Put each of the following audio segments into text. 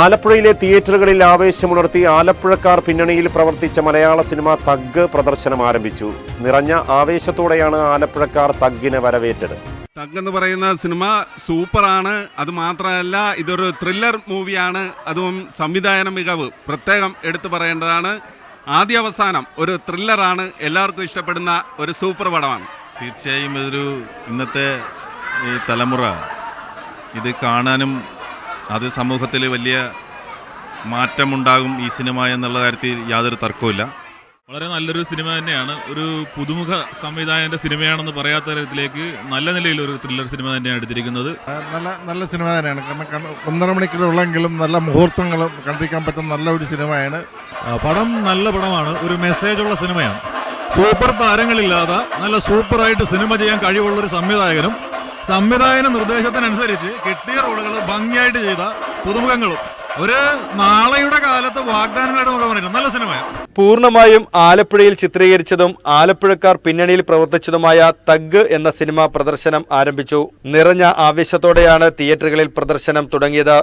ആലപ്പുഴയിലെ തിയേറ്ററുകളിൽ ആവേശമുണർത്തി ആലപ്പുഴക്കാർ പിന്നണിയിൽ പ്രവർത്തിച്ച മലയാള സിനിമ തഗ് പ്രദർശനം ആരംഭിച്ചു. നിറഞ്ഞ ആവേശത്തോടെയാണ് ആലപ്പുഴക്കാർ തഗ്ഗിനെ വരവേറ്റത്. തഗ് എന്ന് പറയുന്ന സിനിമ സൂപ്പറാണ്. അത് മാത്രമല്ല, ഇതൊരു ത്രില്ലർ മൂവിയാണ്. അതും സംവിധാന മികവ് പ്രത്യേകം എടുത്തു പറയേണ്ടതാണ്. ആദ്യ അവസാനം ഒരു ത്രില്ലറാണ്. എല്ലാവർക്കും ഇഷ്ടപ്പെടുന്ന ഒരു സൂപ്പർ പടമാണ്. തീർച്ചയായും ഇതൊരു ഇന്നത്തെ ഈ തലമുറ ഇത് കാണാനും അത് സമൂഹത്തിൽ വലിയ മാറ്റമുണ്ടാകും ഈ സിനിമ എന്നുള്ള കാര്യത്തിൽ യാതൊരു തർക്കവുമില്ല. വളരെ നല്ലൊരു സിനിമ തന്നെയാണ്. ഒരു പുതുമുഖ സംവിധായകൻ്റെ സിനിമയാണെന്ന് പറയാത്ത തരത്തിലേക്ക് നല്ല നിലയിലൊരു ത്രില്ലർ സിനിമ തന്നെയാണ് എടുത്തിരിക്കുന്നത്. നല്ല സിനിമ തന്നെയാണ്. കാരണം 1.5 മണിക്കൂറുള്ളെങ്കിലും നല്ല മുഹൂർത്തങ്ങളും കണ്ടിരിക്കാൻ പറ്റുന്ന നല്ല ഒരു സിനിമയാണ്. പടം നല്ല പടമാണ്. ഒരു മെസ്സേജുള്ള സിനിമയാണ്. സൂപ്പർ താരങ്ങളില്ലാതെ നല്ല സൂപ്പറായിട്ട് സിനിമ ചെയ്യാൻ കഴിവുള്ളൊരു സംവിധായകന്റെ നിർദ്ദേശത്തിനനുസരിച്ച് കിട്ടിയ റോളുകൾ ഭംഗിയായിട്ട് ചെയ്ത പുതുമുഖങ്ങളും ഒരു നാളെയുടെ കാലത്ത് വാഗ്ദാനങ്ങളായിട്ട് നമുക്ക് പറഞ്ഞിട്ടുണ്ട്. നല്ല സിനിമയാണ്. പൂർണ്ണമായും ആലപ്പുഴയിൽ ചിത്രീകരിച്ചതും ആലപ്പുഴക്കാർ പിന്നണിയിൽ പ്രവർത്തിച്ചതുമായ തഗ് എന്ന സിനിമ പ്രദർശനം ആരംഭിച്ചു. നിറഞ്ഞ ആവേശത്തോടെയാണ് തിയേറ്ററുകളിൽ പ്രദർശനം തുടങ്ങിയത്.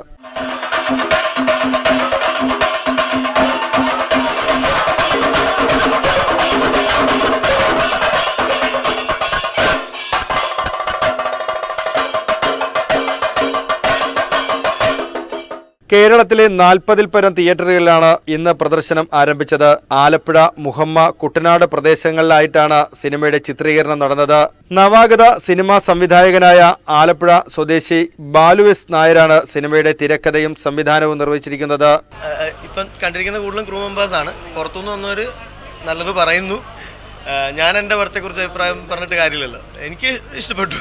കേരളത്തിലെ 40-ൽ പരം തിയേറ്ററുകളിലാണ് ഇന്ന് പ്രദർശനം ആരംഭിച്ചത്. ആലപ്പുഴ, മുഹമ്മ, കുട്ടനാട് പ്രദേശങ്ങളിലായിട്ടാണ് സിനിമയുടെ ചിത്രീകരണം നടന്നത്. നവാഗത സിനിമാ സംവിധായകനായ ആലപ്പുഴ സ്വദേശി ബാലു എസ് നായരാണ് സിനിമയുടെ തിരക്കഥയും സംവിധാനവും നിർവഹിച്ചിരിക്കുന്നത്. ഇപ്പം കണ്ടിരിക്കുന്ന കൂടുതലും ക്രൂ മെമ്പേഴ്സാണ്. പുറത്തുനിന്ന് വന്നവർ നല്ലത് പറയുന്നു. ഞാൻ എൻ്റെ വർത്തയെക്കുറിച്ച് അഭിപ്രായം പറഞ്ഞിട്ട് കാര്യമില്ലല്ലോ. എനിക്ക് ഇഷ്ടപ്പെട്ടു.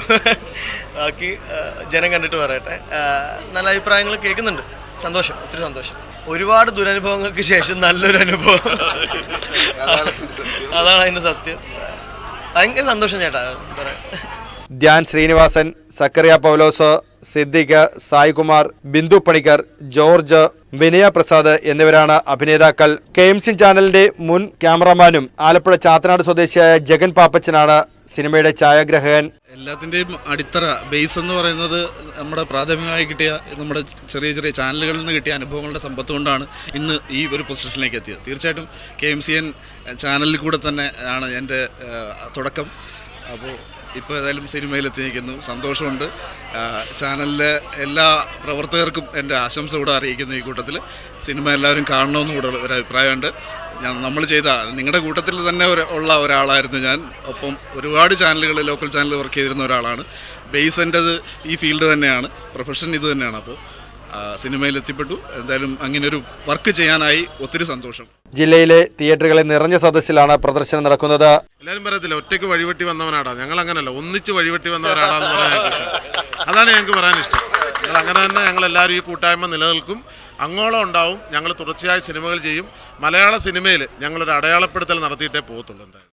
ബാക്കി ജനം കണ്ടിട്ട് പറയട്ടെ. നല്ല അഭിപ്രായങ്ങൾ കേൾക്കുന്നുണ്ട്. സന്തോഷം, ഒത്തിരി സന്തോഷം. ഒരുപാട് ദുരനുഭവങ്ങൾക്ക് ശേഷം നല്ലൊരു അനുഭവം. അതാണ് അതിൻ്റെ സത്യം. ഭയങ്കര സന്തോഷം ചേട്ടാ. ധ്യാൻ ശ്രീനിവാസൻ, സക്കറിയ പൗലോസ്, സിദ്ദിഖ്, സായ്കുമാർ, ബിന്ദു പണിക്കർ, ജോർജ്, വിനയ പ്രസാദ് എന്നിവരാണ് അഭിനേതാക്കൾ. KMC ചാനലിന്റെ മുൻ ക്യാമറമാനും ആലപ്പുഴ ചാത്തനാട് സ്വദേശിയായ ജഗൻ പാപ്പച്ചനാണ് സിനിമയുടെ ഛായാഗ്രഹകൻ. എല്ലാത്തിൻ്റെയും അടിത്തറ ബേസ് എന്ന് പറയുന്നത് നമ്മുടെ പ്രാഥമികമായി കിട്ടിയ നമ്മുടെ ചെറിയ ചെറിയ ചാനലുകളിൽ നിന്ന് കിട്ടിയ അനുഭവങ്ങളുടെ സമ്പത്ത് കൊണ്ടാണ് ഇന്ന് ഈ ഒരു പൊസിഷനിലേക്ക് എത്തിയത്. തീർച്ചയായിട്ടും KMCN ചാനലിൽ കൂടെ തന്നെ ആണ് എൻ്റെ തുടക്കം. അപ്പോൾ ഇപ്പോൾ ഏതായാലും സിനിമയിലെത്തി നിൽക്കുന്നു. സന്തോഷമുണ്ട്. ചാനലിലെ എല്ലാ പ്രവർത്തകർക്കും എൻ്റെ ആശംസ കൂടെ അറിയിക്കുന്നു. ഈ കൂട്ടത്തിൽ സിനിമ എല്ലാവരും കാണണമെന്നും കൂടെ ഒരു അഭിപ്രായമുണ്ട്. നമ്മൾ ചെയ്ത നിങ്ങളുടെ കൂട്ടത്തിൽ തന്നെ ഉള്ള ഒരാളായിരുന്നു ഞാൻ. ഒപ്പം ഒരുപാട് ചാനലുകൾ, ലോക്കൽ ചാനൽ വർക്ക് ചെയ്തിരുന്ന ഒരാളാണ്. ബേസ് എൻ്റെത് ഈ ഫീൽഡ് തന്നെയാണ്, പ്രൊഫഷൻ ഇത് തന്നെയാണ്. അപ്പോൾ സിനിമയിൽ എത്തിപ്പെട്ടു. എന്തായാലും അങ്ങനെ ഒരു വർക്ക് ചെയ്യാനായി ഒത്തിരി സന്തോഷം. ജില്ലയിലെ തിയേറ്ററുകളിൽ നിറഞ്ഞ സദസ്സിലാണ് പ്രദർശനം നടക്കുന്നത്. എല്ലാവരും പറയത്തില്ല ഒറ്റയ്ക്ക് വഴിവെട്ടി വന്നവനാടാ. ഞങ്ങൾ അങ്ങനല്ല, ഒന്നിച്ച് വഴിവെട്ടി വന്നവരാടാന്ന് പറയാൻ ഇഷ്ടം. അതാണ് ഞങ്ങൾക്ക് പറയാൻ ഇഷ്ടം. ഞങ്ങൾ അങ്ങനെ തന്നെ ഞങ്ങളെല്ലാവരും ഈ കൂട്ടായ്മ നിലനിൽക്കും. അങ്ങോളം ഉണ്ടാവും. ഞങ്ങൾ തുടർച്ചയായി സിനിമകൾ ചെയ്യും. മലയാള സിനിമയിൽ ഞങ്ങളൊരു അടയാളപ്പെടുത്തൽ നടത്തിയിട്ടേ പോകത്തുള്ളൂ. എന്തായാലും